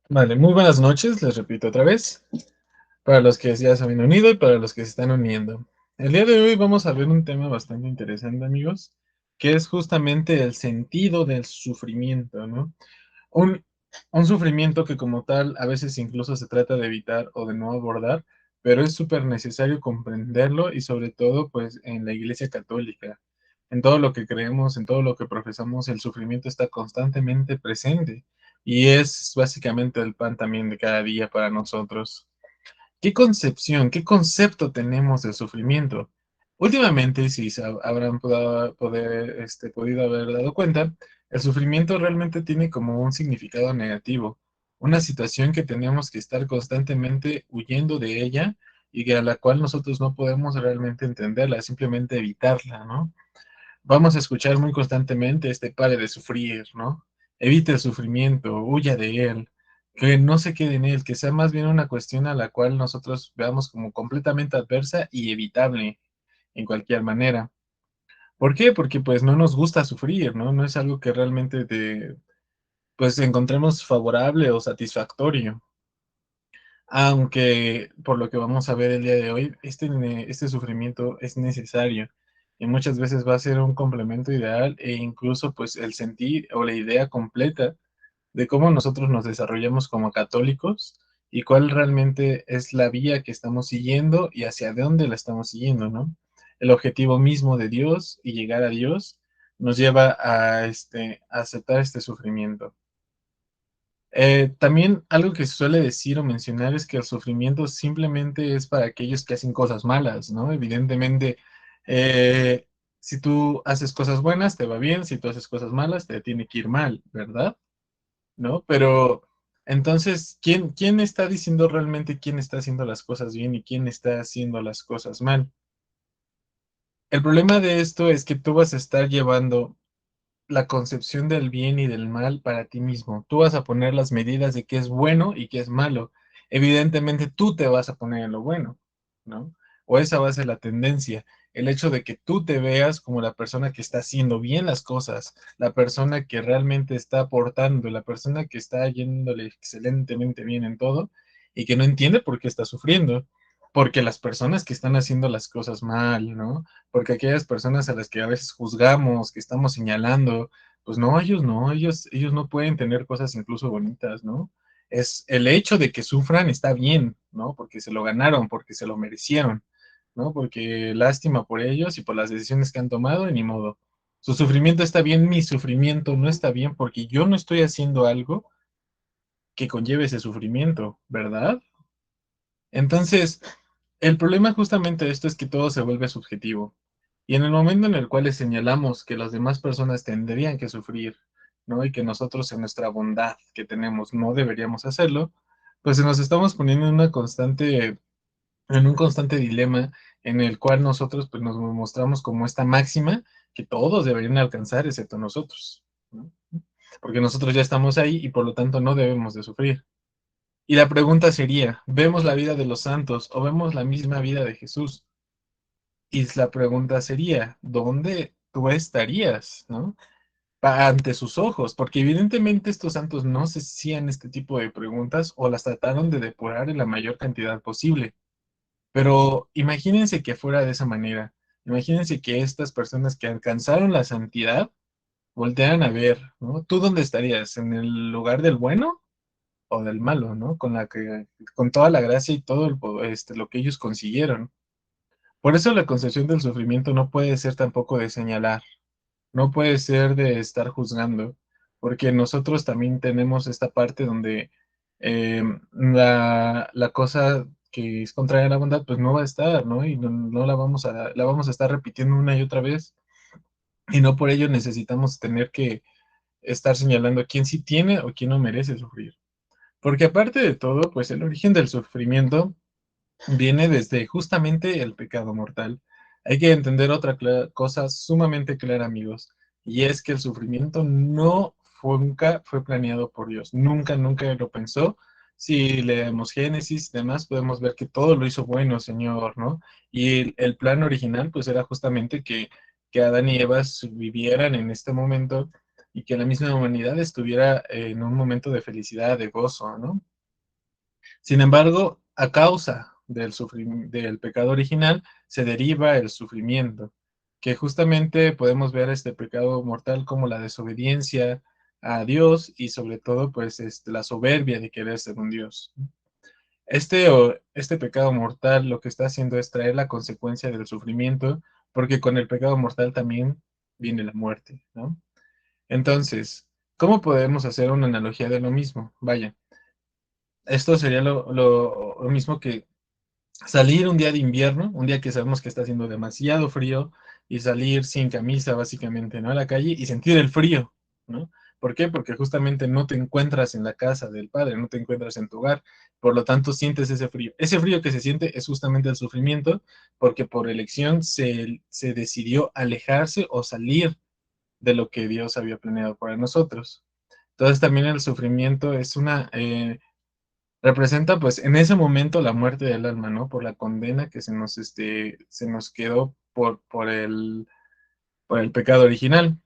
Vale, muy buenas noches, les repito otra vez, para los que ya se habían unido y para los que se están uniendo. El día de hoy vamos a ver un tema bastante interesante, amigos, que es justamente el sentido del sufrimiento, ¿no? Un, un sufrimiento que como tal a veces incluso se trata de evitar o de no abordar, pero es súper necesario comprenderlo y sobre todo pues en la Iglesia Católica. En todo lo que creemos, en todo lo que profesamos, el sufrimiento está constantemente presente y es básicamente el pan también de cada día para nosotros. ¿Qué concepción, qué concepto tenemos del sufrimiento? Últimamente, si se habrán podido haber dado cuenta, el sufrimiento realmente tiene como un significado negativo, una situación que tenemos que estar constantemente huyendo de ella y a la cual nosotros no podemos realmente entenderla, simplemente evitarla, ¿no? Vamos a escuchar muy constantemente este pare de sufrir, ¿no? Evite el sufrimiento, huya de él, que no se quede en él, que sea más bien una cuestión a la cual nosotros veamos como completamente adversa y evitable en cualquier manera. ¿Por qué? Porque pues no nos gusta sufrir, ¿no? No es algo que realmente pues encontremos favorable o satisfactorio. Aunque por lo que vamos a ver el día de hoy, este sufrimiento es necesario y muchas veces va a ser un complemento ideal e incluso pues el sentir o la idea completa de cómo nosotros nos desarrollamos como católicos y cuál realmente es la vía que estamos siguiendo y hacia dónde la estamos siguiendo, ¿no? El objetivo mismo de Dios y llegar a Dios nos lleva a aceptar este sufrimiento. También algo que se suele decir o mencionar es que el sufrimiento simplemente es para aquellos que hacen cosas malas, ¿no? Evidentemente, eh, si tú haces cosas buenas, te va bien, si tú haces cosas malas, te tiene que ir mal, ¿verdad? ¿No? Pero entonces, ¿quién está diciendo realmente quién está haciendo las cosas bien y quién está haciendo las cosas mal? El problema de esto es que tú vas a estar llevando la concepción del bien y del mal para ti mismo. Tú vas a poner las medidas de qué es bueno y qué es malo. Evidentemente tú te vas a poner en lo bueno, ¿no? O esa va a ser la tendencia. El hecho de que tú te veas como la persona que está haciendo bien las cosas, la persona que realmente está aportando, la persona que está yéndole excelentemente bien en todo y que no entiende por qué está sufriendo. Porque las personas que están haciendo las cosas mal, ¿no? Porque aquellas personas a las que a veces juzgamos, que estamos señalando, pues no, ellos no pueden tener cosas incluso bonitas, ¿no? Es el hecho de que sufran está bien, ¿no? Porque se lo ganaron, porque se lo merecieron, ¿no? Porque lástima por ellos y por las decisiones que han tomado, y ni modo. Su sufrimiento está bien, mi sufrimiento no está bien porque yo no estoy haciendo algo que conlleve ese sufrimiento, ¿verdad? Entonces, el problema justamente de esto es que todo se vuelve subjetivo. Y en el momento en el cual les señalamos que las demás personas tendrían que sufrir, ¿no? Y que nosotros en nuestra bondad que tenemos no deberíamos hacerlo, pues nos estamos poniendo en un constante dilema en el cual nosotros pues nos mostramos como esta máxima que todos deberían alcanzar excepto nosotros, ¿no? Porque nosotros ya estamos ahí y por lo tanto no debemos de sufrir. Y la pregunta sería, ¿vemos la vida de los santos o vemos la misma vida de Jesús? Y la pregunta sería, ¿dónde tú estarías, no? Ante sus ojos, porque evidentemente estos santos no se hacían este tipo de preguntas o las trataron de depurar en la mayor cantidad posible. Pero imagínense que fuera de esa manera. Imagínense que estas personas que alcanzaron la santidad voltearan a ver, ¿no? ¿Tú dónde estarías? ¿En el lugar del bueno o del malo, ¿no? Con toda la gracia y todo lo que ellos consiguieron. Por eso la concepción del sufrimiento no puede ser tampoco de señalar, no puede ser de estar juzgando, porque nosotros también tenemos esta parte donde la cosa que es contraria a la bondad, pues no va a estar, ¿no? Y no la vamos a estar repitiendo una y otra vez, y no por ello necesitamos tener que estar señalando quién sí tiene o quién no merece sufrir. Porque aparte de todo, pues el origen del sufrimiento viene desde justamente el pecado mortal. Hay que entender otra cosa sumamente clara, amigos, y es que el sufrimiento nunca fue planeado por Dios, nunca lo pensó. Si leemos Génesis y demás, podemos ver que todo lo hizo bueno, Señor, ¿no? Y el plan original, pues era justamente que Adán y Eva vivieran en este momento y que la misma humanidad estuviera en un momento de felicidad, de gozo, ¿no? Sin embargo, a causa del pecado original, se deriva el sufrimiento, que justamente podemos ver este pecado mortal como la desobediencia a Dios y sobre todo, pues, la soberbia de querer ser un Dios. Este pecado mortal lo que está haciendo es traer la consecuencia del sufrimiento, porque con el pecado mortal también viene la muerte, ¿no? Entonces, ¿cómo podemos hacer una analogía de lo mismo? Vaya, esto sería lo mismo que salir un día de invierno, un día que sabemos que está haciendo demasiado frío, y salir sin camisa, básicamente, ¿no? A la calle y sentir el frío, ¿no? ¿Por qué? Porque justamente no te encuentras en la casa del Padre, no te encuentras en tu hogar, por lo tanto sientes ese frío. Ese frío que se siente es justamente el sufrimiento, porque por elección se decidió alejarse o salir de lo que Dios había planeado para nosotros. Entonces también el sufrimiento es representa pues en ese momento la muerte del alma, ¿no? Por la condena que se nos quedó por el pecado original.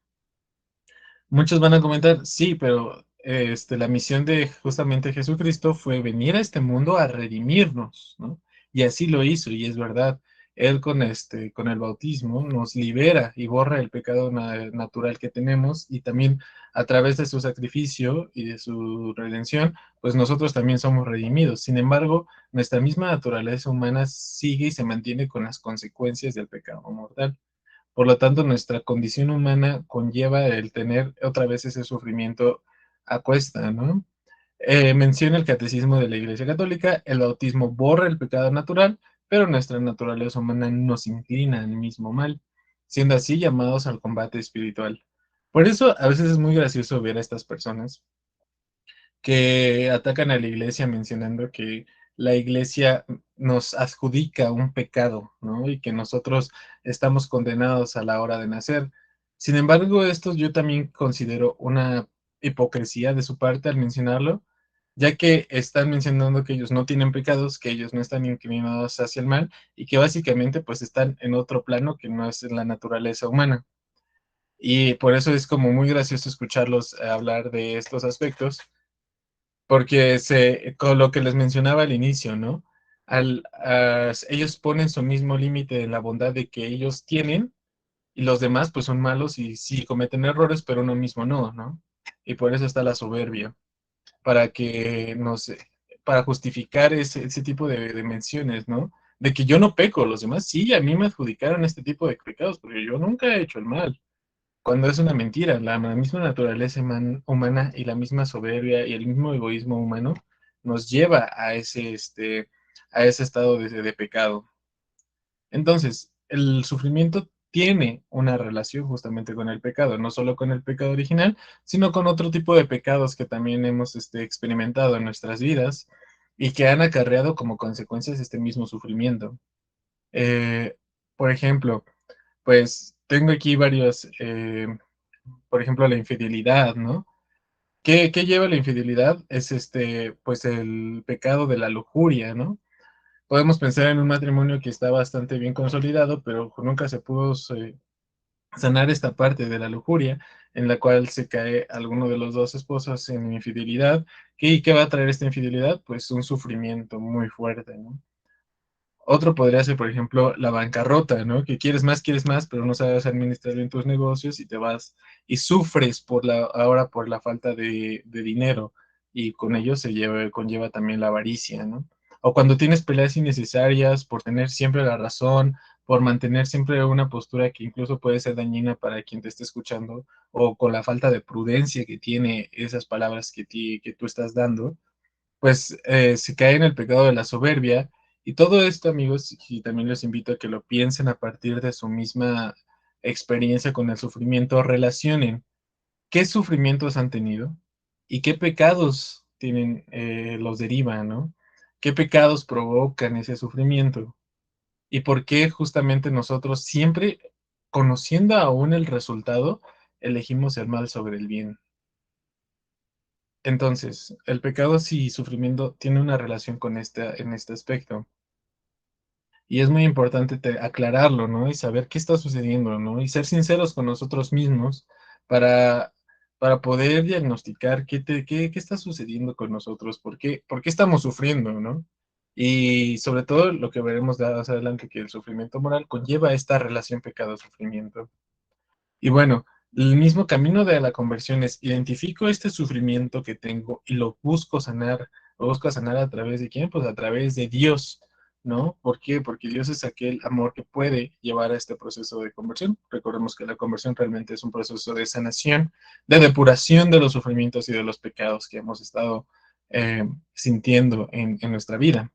Muchos van a comentar, sí, pero la misión de justamente Jesucristo fue venir a este mundo a redimirnos, ¿no? Y así lo hizo, y es verdad. Él con el bautismo nos libera y borra el pecado natural que tenemos, y también a través de su sacrificio y de su redención, pues nosotros también somos redimidos. Sin embargo, nuestra misma naturaleza humana sigue y se mantiene con las consecuencias del pecado mortal. Por lo tanto, nuestra condición humana conlleva el tener otra vez ese sufrimiento a cuesta, ¿no? Menciona el catecismo de la Iglesia Católica, el bautismo borra el pecado natural, pero nuestra naturaleza humana nos inclina al mismo mal, siendo así llamados al combate espiritual. Por eso a veces es muy gracioso ver a estas personas que atacan a la iglesia mencionando que la iglesia nos adjudica un pecado, ¿no? Y que nosotros estamos condenados a la hora de nacer. Sin embargo, esto yo también considero una hipocresía de su parte al mencionarlo, ya que están mencionando que ellos no tienen pecados, que ellos no están inclinados hacia el mal y que básicamente pues están en otro plano que no es la naturaleza humana. Y por eso es como muy gracioso escucharlos hablar de estos aspectos, porque con lo que les mencionaba al inicio, ¿no? Ellos ponen su mismo límite en la bondad de que ellos tienen, y los demás pues son malos y sí cometen errores, pero uno mismo no, ¿no? Y por eso está la soberbia, para que nos, para justificar ese tipo de menciones, ¿no? De que yo no peco, los demás sí, a mí me adjudicaron este tipo de pecados, porque yo nunca he hecho el mal. Cuando es una mentira, la misma naturaleza humana y la misma soberbia y el mismo egoísmo humano nos lleva a ese estado de pecado. Entonces, el sufrimiento tiene una relación justamente con el pecado, no solo con el pecado original, sino con otro tipo de pecados que también hemos experimentado en nuestras vidas y que han acarreado como consecuencias este mismo sufrimiento. Eh, por ejemplo, pues tengo aquí varios, por ejemplo, la infidelidad, ¿no? ¿Qué lleva la infidelidad? Es pues el pecado de la lujuria, ¿no? Podemos pensar en un matrimonio que está bastante bien consolidado, pero nunca se pudo sanar esta parte de la lujuria, en la cual se cae alguno de los dos esposos en infidelidad. ¿Qué va a traer esta infidelidad? Pues un sufrimiento muy fuerte, ¿no? Otro podría ser, por ejemplo, la bancarrota, ¿no? Que quieres más, pero no sabes administrar bien tus negocios y te vas y sufres ahora por la falta de dinero, y con ello conlleva también la avaricia, ¿no? O cuando tienes peleas innecesarias por tener siempre la razón, por mantener siempre una postura que incluso puede ser dañina para quien te esté escuchando, o con la falta de prudencia que tiene esas palabras que tú estás dando, pues se cae en el pecado de la soberbia. Y todo esto, amigos, y también les invito a que lo piensen a partir de su misma experiencia con el sufrimiento, relacionen qué sufrimientos han tenido y qué pecados tienen, los derivan, ¿no? ¿Qué pecados provocan ese sufrimiento? Y por qué justamente nosotros siempre, conociendo aún el resultado, elegimos el mal sobre el bien. Entonces, el pecado y sufrimiento tiene una relación con en este aspecto. Y es muy importante aclararlo, ¿no? Y saber qué está sucediendo, ¿no? Y ser sinceros con nosotros mismos para, para poder diagnosticar qué está sucediendo con nosotros, por qué estamos sufriendo, ¿no? Y sobre todo lo que veremos más adelante, que el sufrimiento moral conlleva esta relación pecado-sufrimiento. Y bueno, el mismo camino de la conversión es identifico este sufrimiento que tengo y lo busco sanar. Lo busco sanar a través de quién? Pues a través de Dios, ¿no? ¿Por qué? Porque Dios es aquel amor que puede llevar a este proceso de conversión. Recordemos que la conversión realmente es un proceso de sanación, de depuración de los sufrimientos y de los pecados que hemos estado sintiendo en nuestra vida.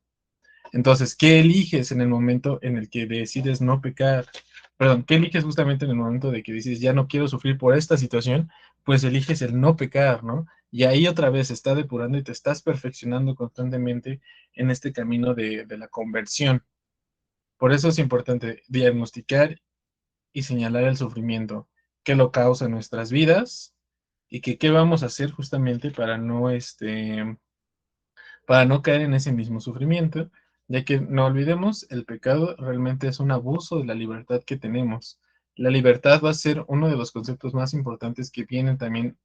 Entonces, ¿qué eliges en el momento en el que decides no pecar? Perdón, ¿qué eliges justamente en el momento de que dices, ya no quiero sufrir por esta situación? Pues eliges el no pecar, ¿no? Y ahí otra vez se está depurando y te estás perfeccionando constantemente en este camino de la conversión. Por eso es importante diagnosticar y señalar el sufrimiento, qué lo causa en nuestras vidas y que qué vamos a hacer justamente para no caer en ese mismo sufrimiento, ya que no olvidemos, el pecado realmente es un abuso de la libertad que tenemos. La libertad va a ser uno de los conceptos más importantes que vienen también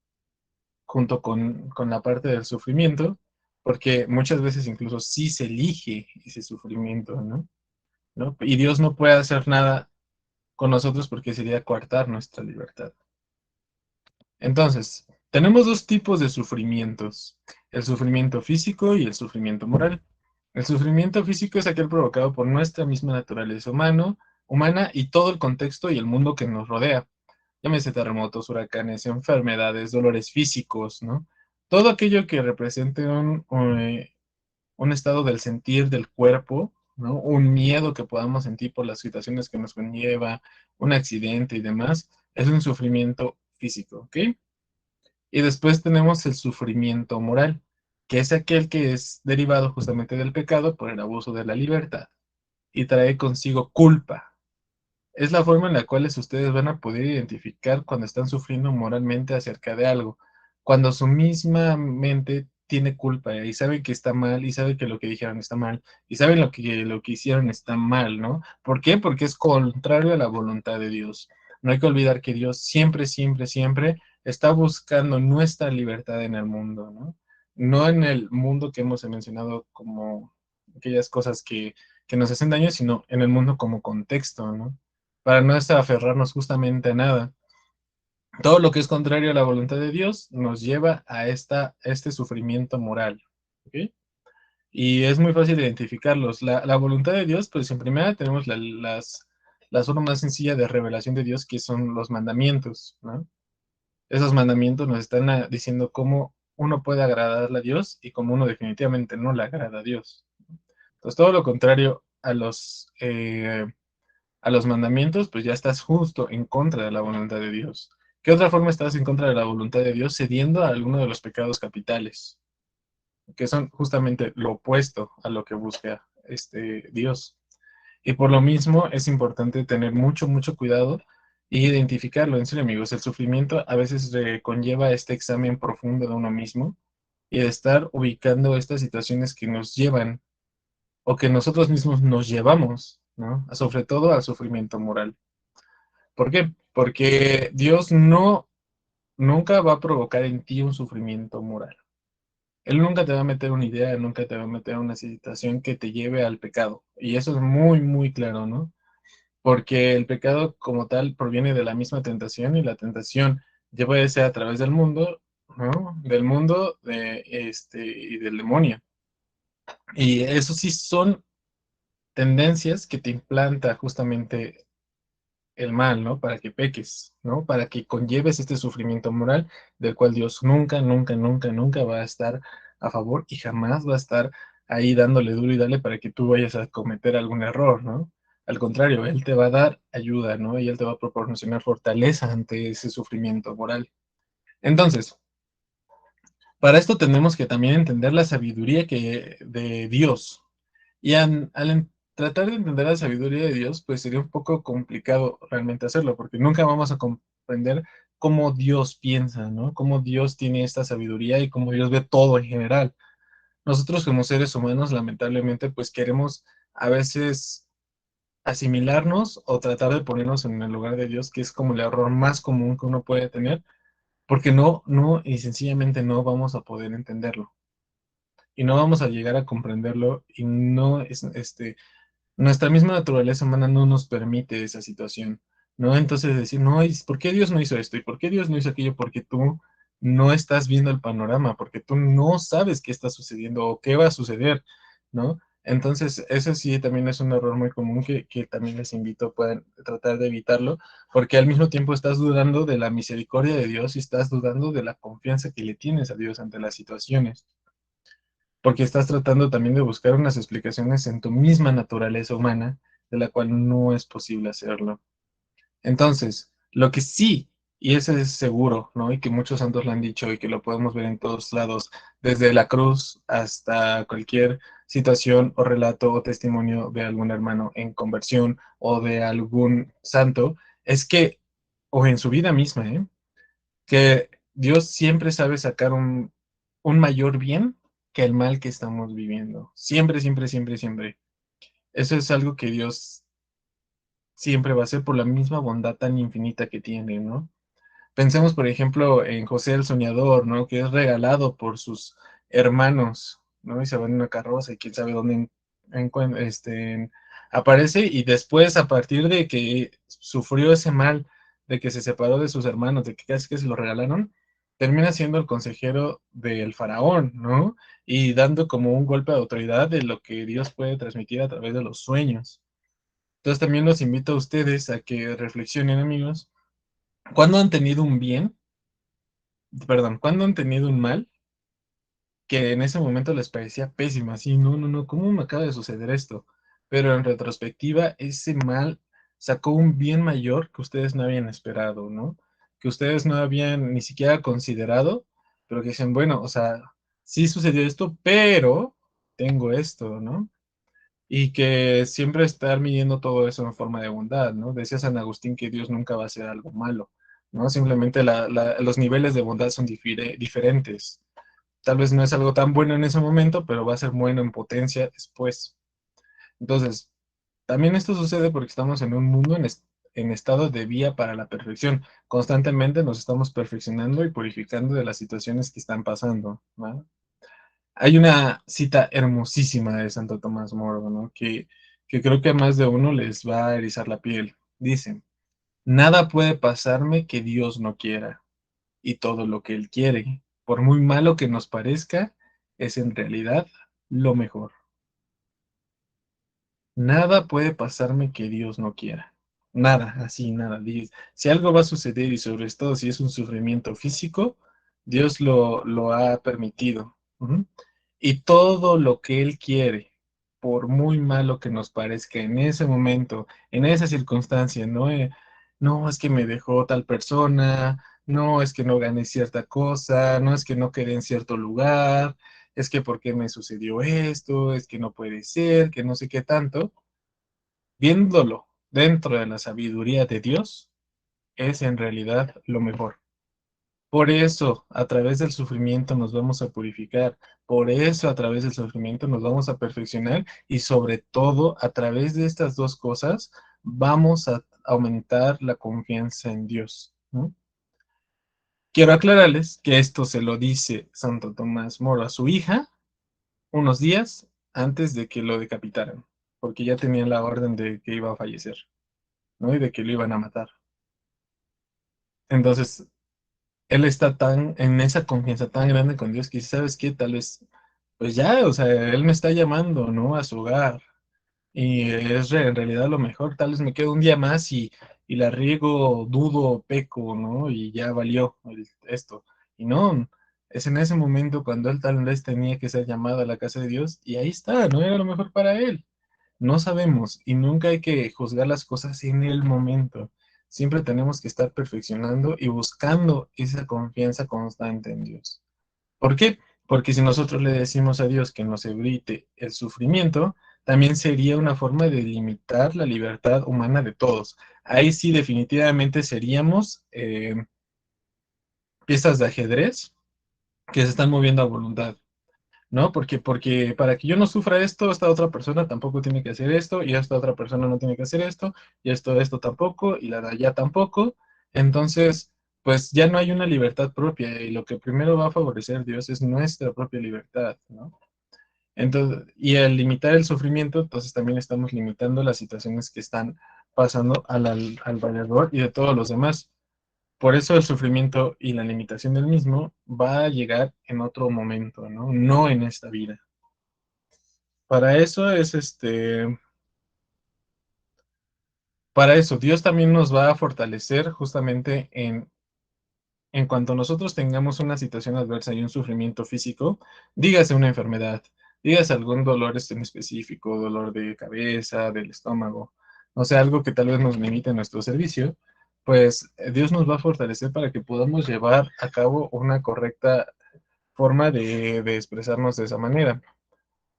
junto con la parte del sufrimiento, porque muchas veces incluso sí se elige ese sufrimiento, ¿no? ¿No? Y Dios no puede hacer nada con nosotros porque sería coartar nuestra libertad. Entonces, tenemos dos tipos de sufrimientos, el sufrimiento físico y el sufrimiento moral. El sufrimiento físico es aquel provocado por nuestra misma naturaleza humana y todo el contexto y el mundo que nos rodea. Llámese terremotos, huracanes, enfermedades, dolores físicos, ¿no? Todo aquello que represente un estado del sentir del cuerpo, ¿no? Un miedo que podamos sentir por las situaciones que nos conlleva, un accidente y demás, es un sufrimiento físico, ¿ok? Y después tenemos el sufrimiento moral, que es aquel que es derivado justamente del pecado por el abuso de la libertad y trae consigo culpa. Es la forma en la cual ustedes van a poder identificar cuando están sufriendo moralmente acerca de algo, cuando su misma mente tiene culpa y saben que está mal y saben que lo que dijeron está mal y saben lo que hicieron está mal, ¿no? ¿Por qué? Porque es contrario a la voluntad de Dios. No hay que olvidar que Dios siempre, siempre, siempre está buscando nuestra libertad en el mundo, ¿no? No en el mundo que hemos mencionado como aquellas cosas que nos hacen daño, sino en el mundo como contexto, ¿no? Para no aferrarnos justamente a nada. Todo lo que es contrario a la voluntad de Dios nos lleva a este sufrimiento moral. ¿Ok? Y es muy fácil identificarlos. La voluntad de Dios, pues en primera tenemos la forma más sencilla de revelación de Dios, que son los mandamientos, ¿no? Esos mandamientos nos están diciendo cómo uno puede agradarle a Dios y cómo uno definitivamente no le agrada a Dios. Entonces, todo lo contrario a los mandamientos, pues ya estás justo en contra de la voluntad de Dios. ¿Qué otra forma estás en contra de la voluntad de Dios? Cediendo a alguno de los pecados capitales, que son justamente lo opuesto a lo que busca Dios. Y por lo mismo es importante tener mucho, mucho cuidado y identificarlo. En serio, amigos, el sufrimiento a veces conlleva este examen profundo de uno mismo y de estar ubicando estas situaciones que nos llevan o que nosotros mismos nos llevamos, ¿no? Sobre todo al sufrimiento moral. ¿Por qué? Porque Dios nunca va a provocar en ti un sufrimiento moral. Él nunca te va a meter una idea, él nunca te va a meter una situación que te lleve al pecado. Y eso es muy, muy claro, ¿no? Porque el pecado como tal proviene de la misma tentación y la tentación ya puede ser a través del mundo, ¿no? Del mundo y del demonio. Y eso sí son tendencias que te implanta justamente el mal, ¿no? Para que peques, ¿no? Para que conlleves este sufrimiento moral del cual Dios nunca, nunca, nunca, nunca va a estar a favor y jamás va a estar ahí dándole duro y dale para que tú vayas a cometer algún error, ¿no? Al contrario, Él te va a dar ayuda, ¿no? Y Él te va a proporcionar fortaleza ante ese sufrimiento moral. Entonces, para esto tenemos que también entender la sabiduría de Dios, y tratar de entender la sabiduría de Dios, pues sería un poco complicado realmente hacerlo, porque nunca vamos a comprender cómo Dios piensa, ¿no? Cómo Dios tiene esta sabiduría y cómo Dios ve todo en general. Nosotros como seres humanos, lamentablemente, pues queremos a veces asimilarnos o tratar de ponernos en el lugar de Dios, que es como el error más común que uno puede tener, porque no, y sencillamente no vamos a poder entenderlo, y no vamos a llegar a comprenderlo, y no es, nuestra misma naturaleza humana no nos permite esa situación, ¿no? Entonces decir, no, ¿por qué Dios no hizo esto? ¿Y por qué Dios no hizo aquello? Porque tú no estás viendo el panorama, porque tú no sabes qué está sucediendo o qué va a suceder, ¿no? Entonces, eso sí también es un error muy común que también les invito a puedan tratar de evitarlo, porque al mismo tiempo estás dudando de la misericordia de Dios y estás dudando de la confianza que le tienes a Dios ante las situaciones, porque estás tratando también de buscar unas explicaciones en tu misma naturaleza humana, de la cual no es posible hacerlo. Entonces, lo que sí, y eso es seguro, ¿no? Y que muchos santos lo han dicho y que lo podemos ver en todos lados, desde la cruz hasta cualquier situación o relato o testimonio de algún hermano en conversión o de algún santo, es que, o en su vida misma, ¿eh? Que Dios siempre sabe sacar un mayor bien que el mal que estamos viviendo. Siempre, siempre, siempre, siempre. Eso es algo que Dios siempre va a hacer por la misma bondad tan infinita que tiene, ¿no? Pensemos, por ejemplo, en José el Soñador, ¿no? Que es regalado por sus hermanos, ¿no? Y se va en una carroza y quién sabe dónde aparece. Y después, a partir de que sufrió ese mal, de que se separó de sus hermanos, de que casi que se lo regalaron, termina siendo el consejero del faraón, ¿no? Y dando como un golpe de autoridad de lo que Dios puede transmitir a través de los sueños. Entonces también los invito a ustedes a que reflexionen, amigos, ¿cuándo han tenido un bien? Perdón, ¿cuándo han tenido un mal que en ese momento les parecía pésimo? Así, no, no, no, ¿cómo me acaba de suceder esto? Pero en retrospectiva, ese mal sacó un bien mayor que ustedes no habían esperado, ¿no? Que ustedes no habían ni siquiera considerado, pero que dicen, bueno, o sea, sí sucedió esto, pero tengo esto, ¿no? Y que siempre estar midiendo todo eso en forma de bondad, ¿no? Decía San Agustín que Dios nunca va a hacer algo malo, ¿no? Simplemente los niveles de bondad son diferentes. Tal vez no es algo tan bueno en ese momento, pero va a ser bueno en potencia después. Entonces, también esto sucede porque estamos en un mundo en estado de vía para la perfección. Constantemente nos estamos perfeccionando y purificando de las situaciones que están pasando, ¿no? Hay una cita hermosísima de Santo Tomás Moro, ¿no? Que creo que a más de uno les va a erizar la piel. Dice, nada puede pasarme que Dios no quiera, y todo lo que Él quiere, por muy malo que nos parezca, es en realidad lo mejor. Nada puede pasarme que Dios no quiera. Nada, así, nada. Si algo va a suceder y sobre todo si es un sufrimiento físico, Dios lo ha permitido. Ujú. Y todo lo que Él quiere, por muy malo que nos parezca en ese momento, en esa circunstancia, no, no es que me dejó tal persona, no es que no gané cierta cosa, no es que no quedé en cierto lugar, es que por qué me sucedió esto, es que no puede ser, que no sé qué tanto, viéndolo dentro de la sabiduría de Dios, es en realidad lo mejor. Por eso, a través del sufrimiento nos vamos a purificar, por eso a través del sufrimiento nos vamos a perfeccionar y sobre todo a través de estas dos cosas vamos a aumentar la confianza en Dios, ¿no? Quiero aclararles que esto se lo dice Santo Tomás Moro a su hija unos días antes de que lo decapitaran, porque ya tenían la orden de que iba a fallecer, ¿no? Y de que lo iban a matar. Entonces, él está tan en esa confianza tan grande con Dios que dice, ¿sabes qué? Tal vez, pues ya, o sea, él me está llamando, ¿no? A su hogar. Y es en realidad lo mejor. Tal vez me quedo un día más y la riego, dudo, peco, ¿no? Y ya valió esto. Y no, es en ese momento cuando él tal vez tenía que ser llamado a la casa de Dios y ahí está, no era lo mejor para él. No sabemos y nunca hay que juzgar las cosas en el momento. Siempre tenemos que estar perfeccionando y buscando esa confianza constante en Dios. ¿Por qué? Porque si nosotros le decimos a Dios que nos evite el sufrimiento, también sería una forma de limitar la libertad humana de todos. Ahí sí definitivamente seríamos piezas de ajedrez que se están moviendo a voluntad. ¿No? Porque para que yo no sufra esto, esta otra persona tampoco tiene que hacer esto, y esta otra persona no tiene que hacer esto, y esto tampoco, y la de allá tampoco. Entonces, pues ya no hay una libertad propia y lo que primero va a favorecer Dios es nuestra propia libertad, ¿no? Entonces, y al limitar el sufrimiento, entonces también estamos limitando las situaciones que están pasando alrededor y de todos los demás. Por eso el sufrimiento y la limitación del mismo va a llegar en otro momento, ¿no? No en esta vida. Para eso es para eso Dios también nos va a fortalecer justamente en cuanto nosotros tengamos una situación adversa y un sufrimiento físico, dígase una enfermedad, dígase algún dolor en específico, dolor de cabeza, del estómago, o sea, algo que tal vez nos limite nuestro servicio, pues Dios nos va a fortalecer para que podamos llevar a cabo una correcta forma de expresarnos de esa manera.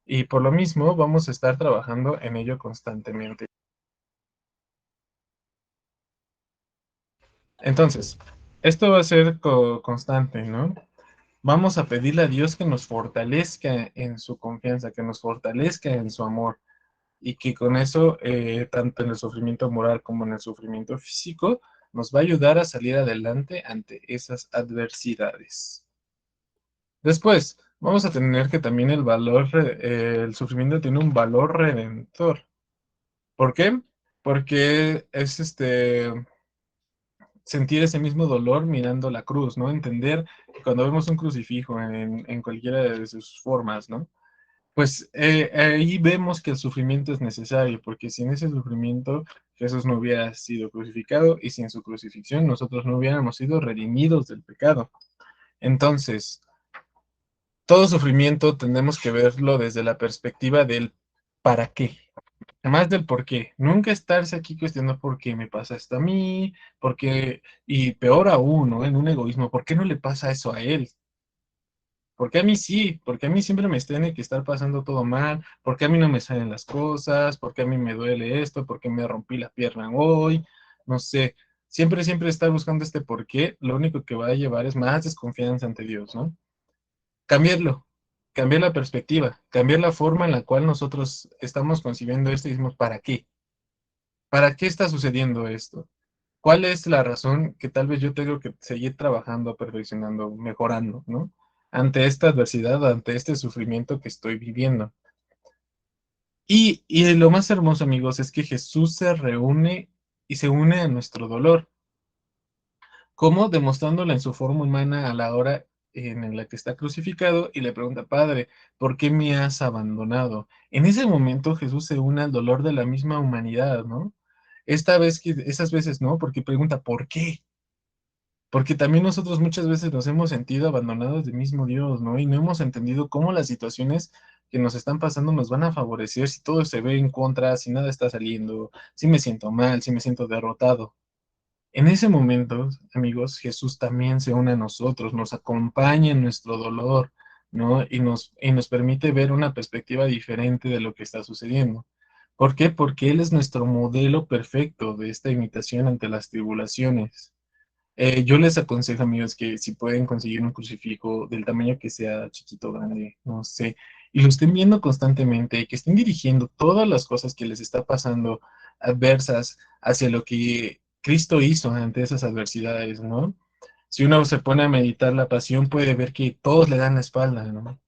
Y por lo mismo vamos a estar trabajando en ello constantemente. Entonces, esto va a ser constante, ¿no? Vamos a pedirle a Dios que nos fortalezca en su confianza, que nos fortalezca en su amor y que con eso, tanto en el sufrimiento moral como en el sufrimiento físico, nos va a ayudar a salir adelante ante esas adversidades. Después, vamos a tener que también el sufrimiento tiene un valor redentor. ¿Por qué? Porque es sentir ese mismo dolor mirando la cruz, ¿no? Entender que cuando vemos un crucifijo en cualquiera de sus formas, ¿no? Pues ahí vemos que el sufrimiento es necesario, porque sin ese sufrimiento Jesús no hubiera sido crucificado y sin su crucifixión nosotros no hubiéramos sido redimidos del pecado. Entonces, todo sufrimiento tenemos que verlo desde la perspectiva del para qué. Más del por qué. Nunca estarse aquí cuestionando por qué me pasa esto a mí, por qué, y peor aún, ¿no? En un egoísmo, ¿por qué no le pasa eso a él? ¿Por qué a mí sí? ¿Por qué a mí siempre me tiene que estar pasando todo mal? ¿Por qué a mí no me salen las cosas? ¿Por qué a mí me duele esto? ¿Por qué me rompí la pierna hoy? No sé. Siempre estar buscando este por qué, lo único que va a llevar es más desconfianza ante Dios, ¿no? Cambiarlo, cambiar la perspectiva, cambiar la forma en la cual nosotros estamos concibiendo esto y decimos, ¿para qué? ¿Para qué está sucediendo esto? ¿Cuál es la razón que tal vez yo tengo que seguir trabajando, perfeccionando, mejorando, ¿no? Ante esta adversidad, ante este sufrimiento que estoy viviendo. Y lo más hermoso, amigos, es que Jesús se reúne y se une a nuestro dolor. ¿Cómo? Demostrándolo en su forma humana a la hora en la que está crucificado y le pregunta, Padre, ¿por qué me has abandonado? En ese momento Jesús se une al dolor de la misma humanidad, ¿no? Esas veces no, porque pregunta, ¿por qué? Porque también nosotros muchas veces nos hemos sentido abandonados del mismo Dios, ¿no? Y no hemos entendido cómo las situaciones que nos están pasando nos van a favorecer si todo se ve en contra, si nada está saliendo, si me siento mal, si me siento derrotado. En ese momento, amigos, Jesús también se une a nosotros, nos acompaña en nuestro dolor, ¿no? Y nos permite ver una perspectiva diferente de lo que está sucediendo. ¿Por qué? Porque Él es nuestro modelo perfecto de esta imitación ante las tribulaciones. Yo les aconsejo, amigos, que si pueden conseguir un crucifijo del tamaño que sea, chiquito, grande, no sé, y lo estén viendo constantemente, y que estén dirigiendo todas las cosas que les está pasando adversas hacia lo que Cristo hizo ante esas adversidades, ¿no? Si uno se pone a meditar la pasión, puede ver que todos le dan la espalda, ¿no?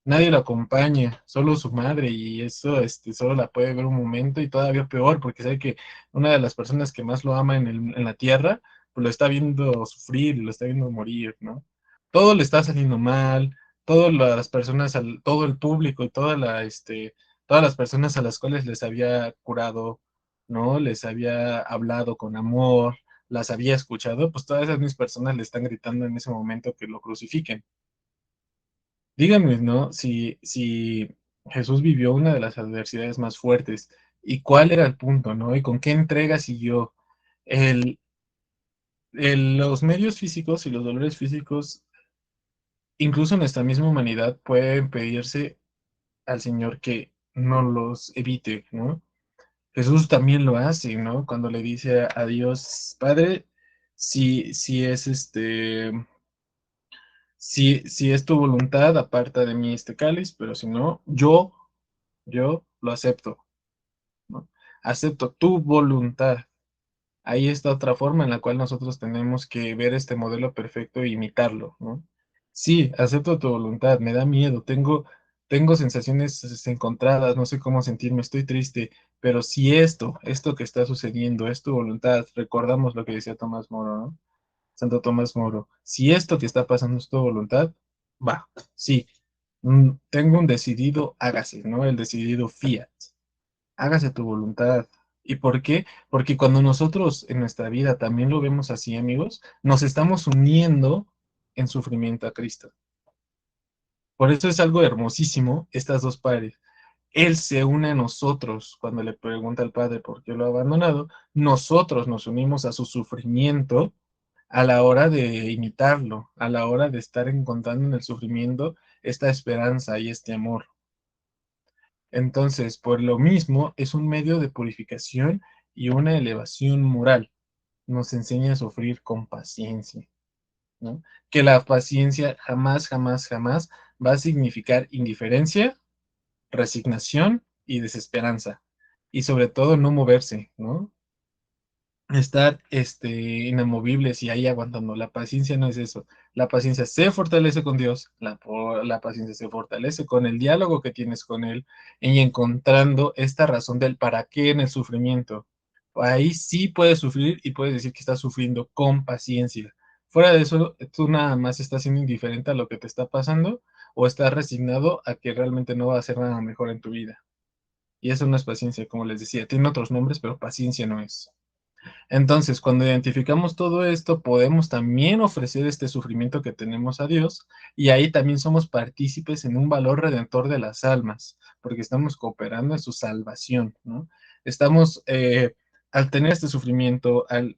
Nadie lo acompaña, solo su madre, y eso, solo la puede ver un momento, y todavía peor, porque sabe que una de las personas que más lo ama en la tierra, pues lo está viendo sufrir, y lo está viendo morir, ¿no? Todo le está saliendo mal, todas las personas, todo el público y todas las personas a las cuales les había curado, ¿no? Les había hablado con amor, las había escuchado, pues todas esas mismas personas le están gritando en ese momento que lo crucifiquen. Díganme, ¿no? Si Jesús vivió una de las adversidades más fuertes y cuál era el punto, ¿no? Y con qué entrega siguió. El, los medios físicos y los dolores físicos, incluso en nuestra misma humanidad, pueden pedirse al Señor que no los evite, ¿no? Jesús también lo hace, ¿no? Cuando le dice a Dios, Padre, si es si es tu voluntad, aparta de mí este cáliz, pero si no, yo lo acepto, ¿no? Acepto tu voluntad. Ahí está otra forma en la cual nosotros tenemos que ver este modelo perfecto e imitarlo, ¿no? Sí, acepto tu voluntad, me da miedo, tengo sensaciones encontradas, no sé cómo sentirme, estoy triste, pero si esto que está sucediendo es tu voluntad, recordamos lo que decía Tomás Moro, ¿no? Santo Tomás Moro, si esto que está pasando es tu voluntad, va, sí, tengo un decidido, hágase, ¿no? El decidido fiat, hágase tu voluntad. ¿Y por qué? Porque cuando nosotros en nuestra vida también lo vemos así, amigos, nos estamos uniendo en sufrimiento a Cristo. Por eso es algo hermosísimo estas dos pares. Él se une a nosotros cuando le pregunta al Padre por qué lo ha abandonado. Nosotros nos unimos a su sufrimiento a la hora de imitarlo, a la hora de estar encontrando en el sufrimiento esta esperanza y este amor. Entonces, por lo mismo, es un medio de purificación y una elevación moral. Nos enseña a sufrir con paciencia, ¿no? Que la paciencia jamás, jamás, jamás va a significar indiferencia, resignación y desesperanza. Y sobre todo no moverse, ¿no? Estar inamovibles y ahí aguantando. La paciencia no es eso. La paciencia se fortalece con Dios, la paciencia se fortalece con el diálogo que tienes con Él y encontrando esta razón del para qué en el sufrimiento. Ahí sí puedes sufrir y puedes decir que estás sufriendo con paciencia. Fuera de eso, tú nada más estás siendo indiferente a lo que te está pasando o estás resignado a que realmente no va a hacer nada mejor en tu vida. Y eso no es paciencia, como les decía. Tiene otros nombres, pero paciencia no es. Entonces, cuando identificamos todo esto, podemos también ofrecer este sufrimiento que tenemos a Dios y ahí también somos partícipes en un valor redentor de las almas, porque estamos cooperando en su salvación, ¿no? Estamos, al tener este sufrimiento, al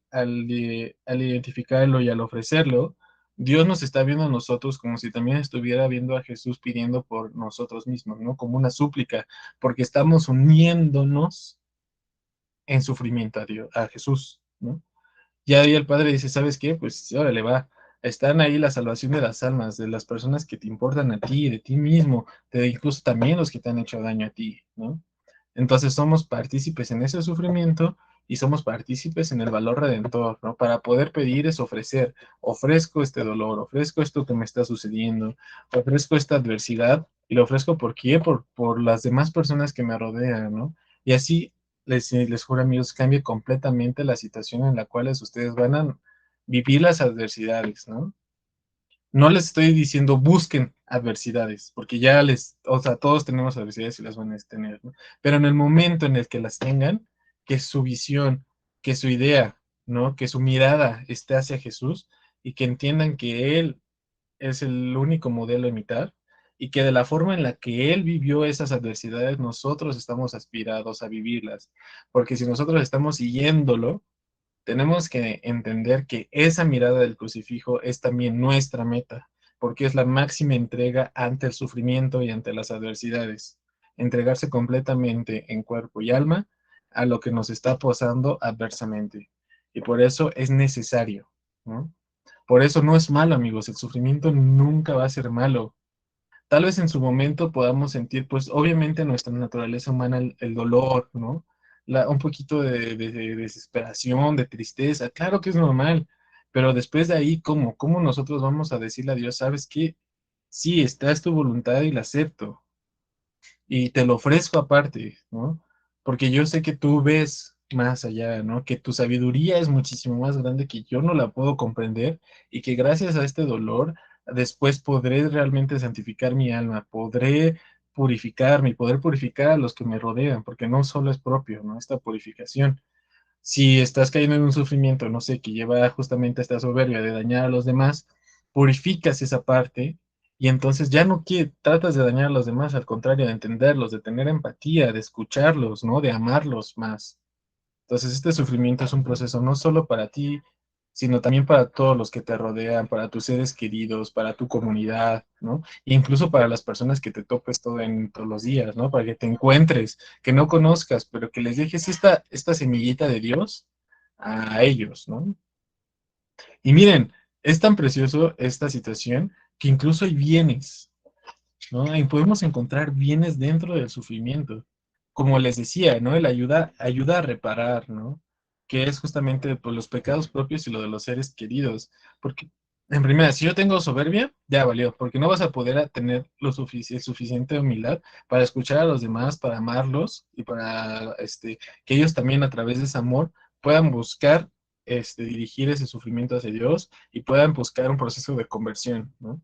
identificarlo y al ofrecerlo, Dios nos está viendo a nosotros como si también estuviera viendo a Jesús pidiendo por nosotros mismos, ¿no? Como una súplica, porque estamos uniéndonos en sufrimiento a Dios, a Jesús, ¿no? Ya ahí el padre dice, ¿sabes qué? Pues órale, va. Están ahí la salvación de las almas, de las personas que te importan a ti, de ti mismo, de incluso también los que te han hecho daño a ti, ¿no? Entonces somos partícipes en ese sufrimiento y somos partícipes en el valor redentor, ¿no? Para poder pedir es ofrecer, ofrezco este dolor, ofrezco esto que me está sucediendo, ofrezco esta adversidad y lo ofrezco ¿por qué? Por las demás personas que me rodean, ¿no? Y así les juro amigos, cambia completamente la situación en la cual ustedes van a vivir las adversidades, ¿no? No les estoy diciendo busquen adversidades, porque ya o sea, todos tenemos adversidades y las van a tener, ¿no? Pero en el momento en el que las tengan, que su visión, que su idea, ¿no? Que su mirada esté hacia Jesús y que entiendan que Él es el único modelo a imitar y que de la forma en la que Él vivió esas adversidades, nosotros estamos aspirados a vivirlas, porque si nosotros estamos siguiéndolo, tenemos que entender que esa mirada del crucifijo es también nuestra meta, porque es la máxima entrega ante el sufrimiento y ante las adversidades. Entregarse completamente en cuerpo y alma a lo que nos está posando adversamente. Y por eso es necesario, ¿no? Por eso no es malo, amigos. El sufrimiento nunca va a ser malo. Tal vez en su momento podamos sentir, pues obviamente nuestra naturaleza humana, el dolor, ¿no? Un poquito de desesperación, de tristeza, claro que es normal, pero después de ahí, ¿cómo? ¿Cómo nosotros vamos a decirle a Dios, sabes qué? Sí, está es tu voluntad y la acepto y te lo ofrezco aparte, ¿no? Porque yo sé que tú ves más allá, ¿no? Que tu sabiduría es muchísimo más grande que yo no la puedo comprender y que gracias a este dolor después podré realmente santificar mi alma, podré purificarme y poder purificar a los que me rodean, porque no solo es propio, ¿no? Esta purificación. Si estás cayendo en un sufrimiento, no sé, que lleva justamente a esta soberbia de dañar a los demás, purificas esa parte y entonces ya no tratas de dañar a los demás, al contrario, de entenderlos, de tener empatía, de escucharlos, ¿no? De amarlos más. Entonces, este sufrimiento es un proceso no solo para ti, sino también para todos los que te rodean, para tus seres queridos, para tu comunidad, ¿no? E incluso para las personas que te topes todos los días, ¿no? Para que te encuentres, que no conozcas, pero que les dejes esta semillita de Dios a ellos, ¿no? Y miren, es tan precioso esta situación que incluso hay bienes, ¿no? Y podemos encontrar bienes dentro del sufrimiento. Como les decía, ¿no? El ayuda a reparar, ¿no? que es justamente pues, los pecados propios y lo de los seres queridos. Porque, en primera, si yo tengo soberbia, ya valió, porque no vas a poder tener suficiente humildad para escuchar a los demás, para amarlos y para que ellos también a través de ese amor puedan buscar dirigir ese sufrimiento hacia Dios y puedan buscar un proceso de conversión, ¿no?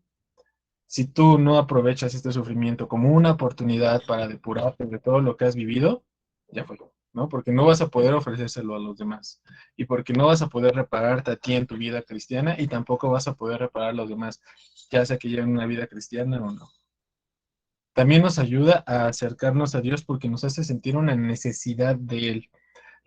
Si tú no aprovechas este sufrimiento como una oportunidad para depurarte de todo lo que has vivido, ya fue, ¿no? Porque no vas a poder ofrecérselo a los demás y porque no vas a poder repararte a ti en tu vida cristiana y tampoco vas a poder reparar a los demás, ya sea que lleven una vida cristiana o no. También nos ayuda a acercarnos a Dios porque nos hace sentir una necesidad de Él.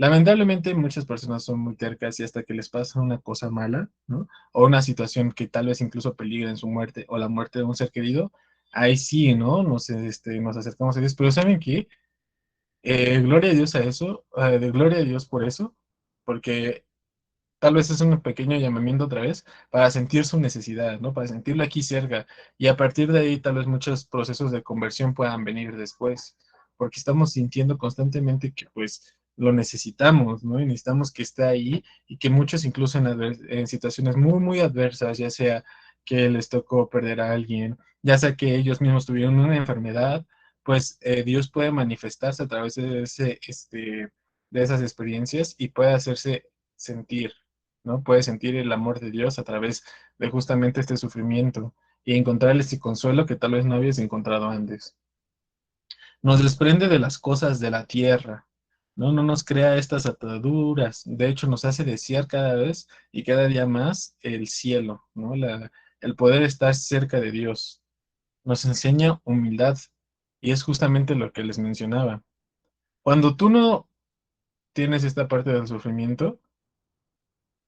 Lamentablemente muchas personas son muy tercas y hasta que les pasa una cosa mala, ¿no? O una situación que tal vez incluso peligra en su muerte o la muerte de un ser querido, ahí sí, ¿no? Nos acercamos a Dios. Pero ¿saben qué? Gloria a Dios a eso, de gloria a Dios por eso, porque tal vez es un pequeño llamamiento otra vez para sentir su necesidad, ¿no? Para sentirlo aquí cerca. Y a partir de ahí tal vez muchos procesos de conversión puedan venir después, porque estamos sintiendo constantemente que pues lo necesitamos, ¿no? Y necesitamos que esté ahí y que muchos incluso en situaciones muy, muy adversas, ya sea que les tocó perder a alguien, ya sea que ellos mismos tuvieron una enfermedad, pues Dios puede manifestarse a través de de esas experiencias y puede hacerse sentir, ¿no? Puedes sentir el amor de Dios a través de justamente este sufrimiento y encontrar ese consuelo que tal vez no habías encontrado antes. Nos desprende de las cosas de la tierra, ¿no? No nos crea estas ataduras, de hecho nos hace desear cada vez y cada día más el cielo, ¿no? El poder estar cerca de Dios. Nos enseña humildad y es justamente lo que les mencionaba. Cuando tú no tienes esta parte del sufrimiento,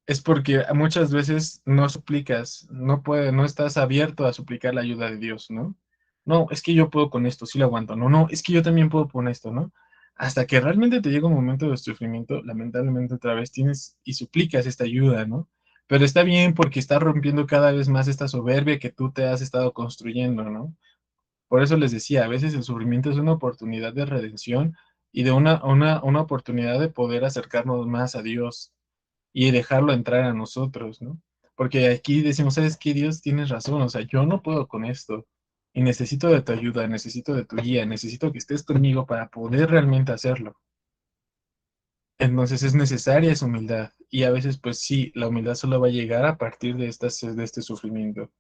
es porque muchas veces no suplicas, no estás abierto a suplicar la ayuda de Dios, ¿no? No, es que yo puedo con esto, sí lo aguanto. No, no, es que yo también puedo con esto, ¿no? Hasta que realmente te llega un momento de sufrimiento, lamentablemente otra vez tienes y suplicas esta ayuda, ¿no? Pero está bien porque está rompiendo cada vez más esta soberbia que tú te has estado construyendo, ¿no? Por eso les decía, a veces el sufrimiento es una oportunidad de redención y de una oportunidad de poder acercarnos más a Dios y dejarlo entrar a nosotros, ¿no? Porque aquí decimos, ¿sabes qué? Dios, tienes razón, o sea, yo no puedo con esto y necesito de tu ayuda, necesito de tu guía, necesito que estés conmigo para poder realmente hacerlo. Entonces es necesaria esa humildad y a veces, pues sí, la humildad solo va a llegar a partir de este sufrimiento.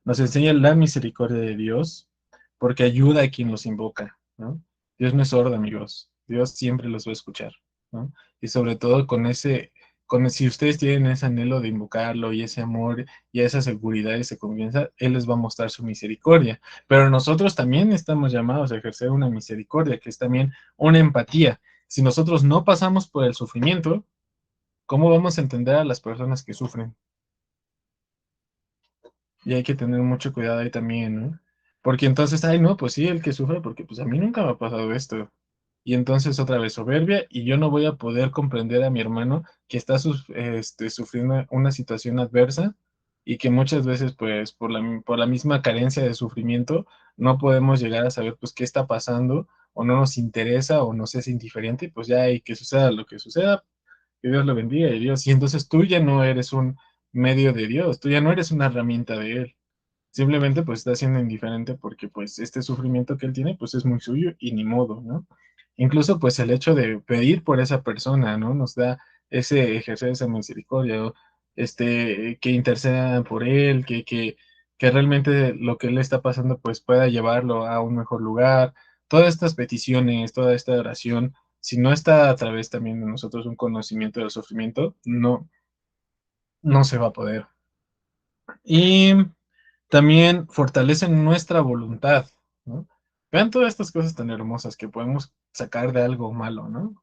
Nos enseña la misericordia de Dios porque ayuda a quien los invoca, ¿no? Dios no es sordo, amigos. Dios siempre los va a escuchar, ¿no? Y sobre todo si ustedes tienen ese anhelo de invocarlo y ese amor y esa seguridad y esa confianza, Él les va a mostrar su misericordia. Pero nosotros también estamos llamados a ejercer una misericordia, que es también una empatía. Si nosotros no pasamos por el sufrimiento, ¿cómo vamos a entender a las personas que sufren? Y hay que tener mucho cuidado ahí también, ¿no? Porque entonces, ay, no, pues sí, el que sufre, porque pues a mí nunca me ha pasado esto. Y entonces otra vez soberbia y yo no voy a poder comprender a mi hermano que está sufriendo una situación adversa y que muchas veces, pues, por la misma carencia de sufrimiento, no podemos llegar a saber, pues, qué está pasando o no nos interesa o nos es indiferente y pues ya hay que suceda lo que suceda, que Dios lo bendiga y Dios. Y entonces tú ya no eres un medio de Dios, tú ya no eres una herramienta de Él. Simplemente pues está siendo indiferente porque pues este sufrimiento que él tiene pues es muy suyo y ni modo, ¿no? Incluso pues el hecho de pedir por esa persona, ¿no? Nos da ese ejercer esa misericordia, o que intercedan por él, que realmente lo que él está pasando pues pueda llevarlo a un mejor lugar. Todas estas peticiones, toda esta oración, si no está a través también de nosotros un conocimiento del sufrimiento, no se va a poder. Y también fortalecen nuestra voluntad, ¿no? Vean todas estas cosas tan hermosas que podemos sacar de algo malo, ¿no?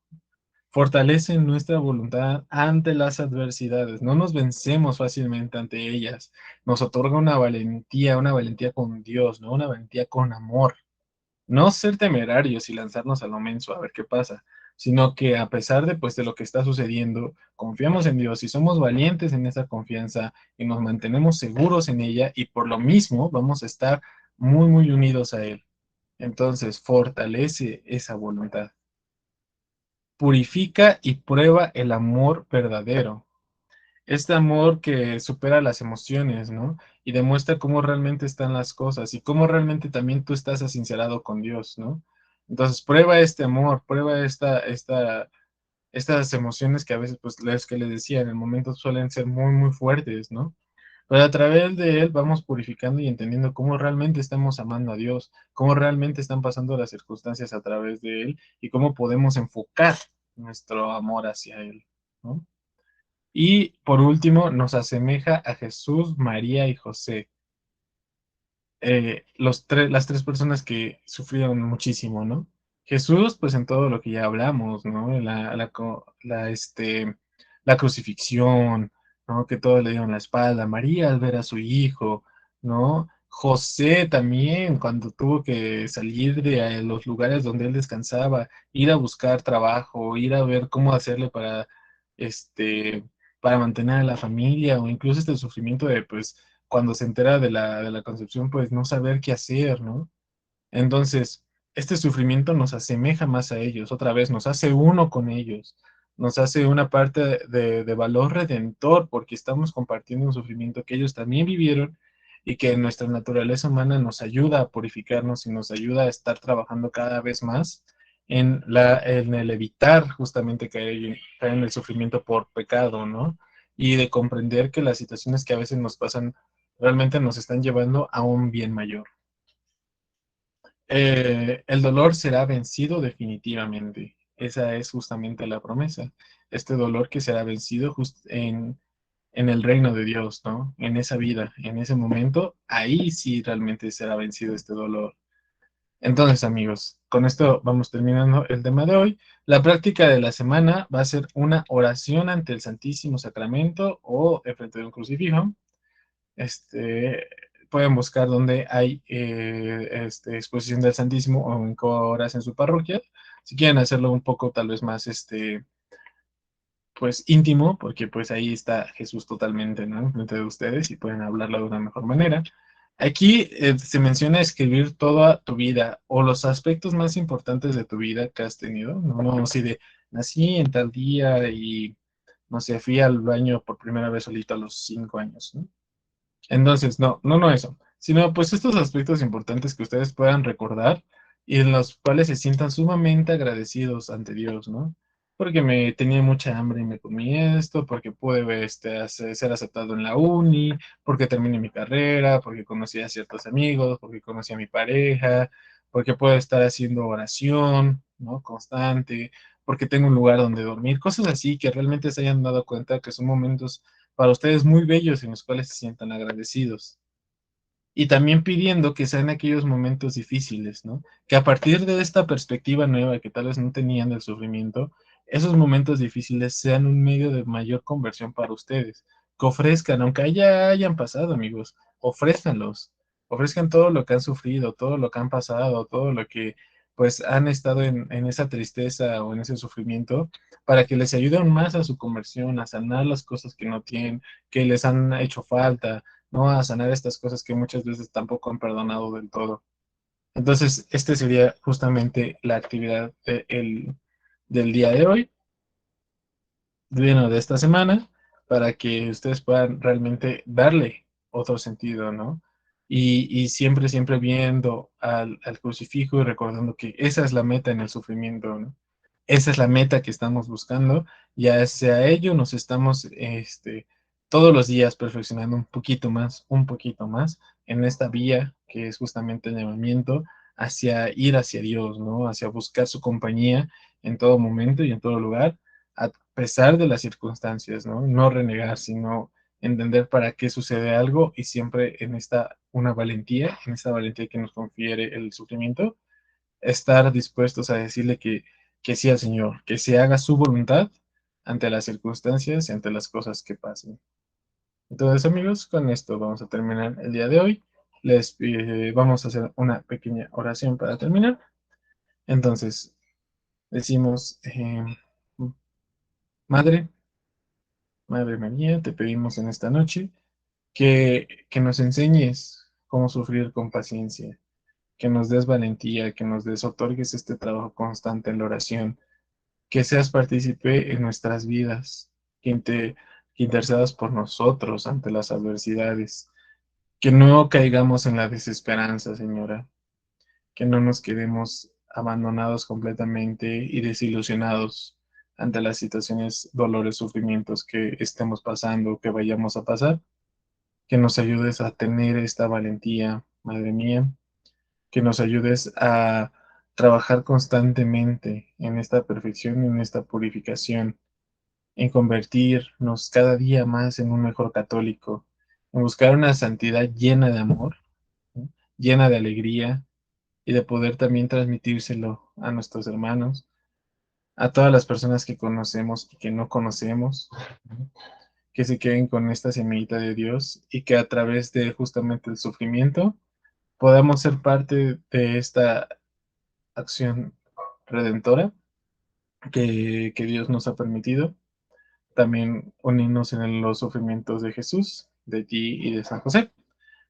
Fortalecen nuestra voluntad ante las adversidades, no nos vencemos fácilmente ante ellas, nos otorga una valentía con Dios, ¿no? Una valentía con amor. No ser temerarios y lanzarnos a lo menso a ver qué pasa, sino que a pesar de pues de lo que está sucediendo, confiamos en Dios y somos valientes en esa confianza y nos mantenemos seguros en ella y por lo mismo vamos a estar muy muy unidos a Él. Entonces, fortalece esa voluntad. purifica y prueba el amor verdadero. Este amor que supera las emociones, ¿no? Y demuestra cómo realmente están las cosas y cómo realmente también tú estás sincerado con Dios, ¿no? Entonces, prueba este amor, prueba estas emociones que a veces, pues, las que les decía, en el momento suelen ser muy, muy fuertes, ¿no? Pero a través de él vamos purificando y entendiendo cómo realmente estamos amando a Dios, cómo realmente están pasando las circunstancias a través de él y cómo podemos enfocar nuestro amor hacia él, ¿no? Y por último, nos asemeja a Jesús, María y José, las tres personas que sufrieron muchísimo, ¿no? Jesús, pues en todo lo que ya hablamos, ¿no? La crucifixión, ¿no? Que todos le dieron la espalda. María al ver a su hijo, ¿no? José también, cuando tuvo que salir de los lugares donde él descansaba, ir a buscar trabajo, ir a ver cómo hacerle este, para mantener a la familia, o incluso este sufrimiento de, pues, cuando se entera de la concepción, pues no saber qué hacer, ¿no? Entonces, este sufrimiento nos asemeja más a ellos, otra vez, nos hace uno con ellos, nos hace una parte de valor redentor, porque estamos compartiendo un sufrimiento que ellos también vivieron y que nuestra naturaleza humana nos ayuda a purificarnos y nos ayuda a estar trabajando cada vez más en el evitar justamente caer en el sufrimiento por pecado, ¿no? Y de comprender que las situaciones que a veces nos pasan realmente nos están llevando a un bien mayor. El dolor será vencido definitivamente. Esa es justamente la promesa. Este dolor que será vencido en el reino de Dios, ¿no? En esa vida, en ese momento, ahí sí realmente será vencido este dolor. Entonces, amigos, con esto vamos terminando el tema de hoy. La práctica de la semana va a ser una oración ante el Santísimo Sacramento o frente de un crucifijo. Este, pueden buscar donde hay exposición del Santísimo o en horas en su parroquia. Si quieren hacerlo un poco tal vez más pues íntimo, porque pues ahí está Jesús totalmente, ¿no? Enfrente de ustedes y pueden hablarlo de una mejor manera. Aquí se menciona escribir toda tu vida o los aspectos más importantes de tu vida que has tenido, no, no así de nací en tal día y no sé, fui al baño por primera vez solito a los 5 años, ¿no? Entonces, no eso, sino pues estos aspectos importantes que ustedes puedan recordar y en los cuales se sientan sumamente agradecidos ante Dios, ¿no? Porque me tenía mucha hambre y me comí esto, porque pude ser aceptado en la uni, porque terminé mi carrera, porque conocí a ciertos amigos, porque conocí a mi pareja, porque puedo estar haciendo oración, ¿no? Constante, porque tengo un lugar donde dormir, cosas así que realmente se hayan dado cuenta que son momentos para ustedes muy bellos en los cuales se sientan agradecidos. Y también pidiendo que sean aquellos momentos difíciles, ¿no? Que a partir de esta perspectiva nueva que tal vez no tenían del sufrimiento, esos momentos difíciles sean un medio de mayor conversión para ustedes. Que ofrezcan, aunque ya hayan pasado, amigos, ofrézcanlos. Ofrezcan todo lo que han sufrido, todo lo que han pasado, todo lo que pues han estado en esa tristeza o en ese sufrimiento, para que les ayude aún más a su conversión, a sanar las cosas que no tienen, que les han hecho falta, ¿no? A sanar estas cosas que muchas veces tampoco han perdonado del todo. Entonces, este sería justamente la actividad del día de hoy, bueno, de esta semana, para que ustedes puedan realmente darle otro sentido, ¿no? Y siempre, siempre viendo al crucifijo y recordando que esa es la meta en el sufrimiento, ¿no? Esa es la meta que estamos buscando, ya sea ello, nos estamos todos los días perfeccionando un poquito más en esta vía que es justamente el llamamiento hacia ir hacia Dios, ¿no? Hacia buscar su compañía en todo momento y en todo lugar, a pesar de las circunstancias, ¿no? No renegar, sino entender para qué sucede algo y siempre en esta valentía que nos confiere el sufrimiento, estar dispuestos a decirle que sí al Señor, que se haga su voluntad ante las circunstancias y ante las cosas que pasen. Entonces, amigos, con esto vamos a terminar el día de hoy. Vamos a hacer una pequeña oración para terminar. Entonces, decimos, Madre, Madre María, te pedimos en esta noche que nos enseñes cómo sufrir con paciencia, que nos des valentía, que nos des, otorgues este trabajo constante en la oración, que seas partícipe en nuestras vidas, que, que intercedas por nosotros ante las adversidades, que no caigamos en la desesperanza, Señora, que no nos quedemos abandonados completamente y desilusionados ante las situaciones, dolores, sufrimientos que estemos pasando, que vayamos a pasar, que nos ayudes a tener esta valentía, Madre mía, que nos ayudes a trabajar constantemente en esta perfección, en esta purificación, en convertirnos cada día más en un mejor católico, en buscar una santidad llena de amor, ¿sí? Llena de alegría y de poder también transmitírselo a nuestros hermanos, a todas las personas que conocemos y que no conocemos, ¿no? Que se queden con esta semillita de Dios y que a través de justamente el sufrimiento podamos ser parte de esta acción redentora que Dios nos ha permitido. También unirnos en los sufrimientos de Jesús, de ti y de San José,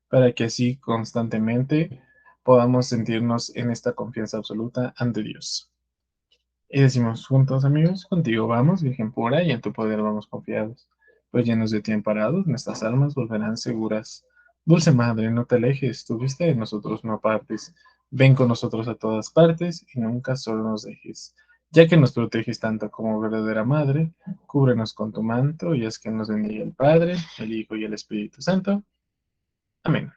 para que así constantemente podamos sentirnos en esta confianza absoluta ante Dios. Y decimos juntos, amigos, contigo vamos, Virgen pura, y en tu poder vamos confiados. Pues llenos de ti amparados, nuestras almas volverán seguras. Dulce Madre, no te alejes, tu vista de nosotros no apartes. Ven con nosotros a todas partes y nunca solo nos dejes. Ya que nos proteges tanto como verdadera Madre, cúbrenos con tu manto y haz que nos bendiga el Padre, el Hijo y el Espíritu Santo. Amén.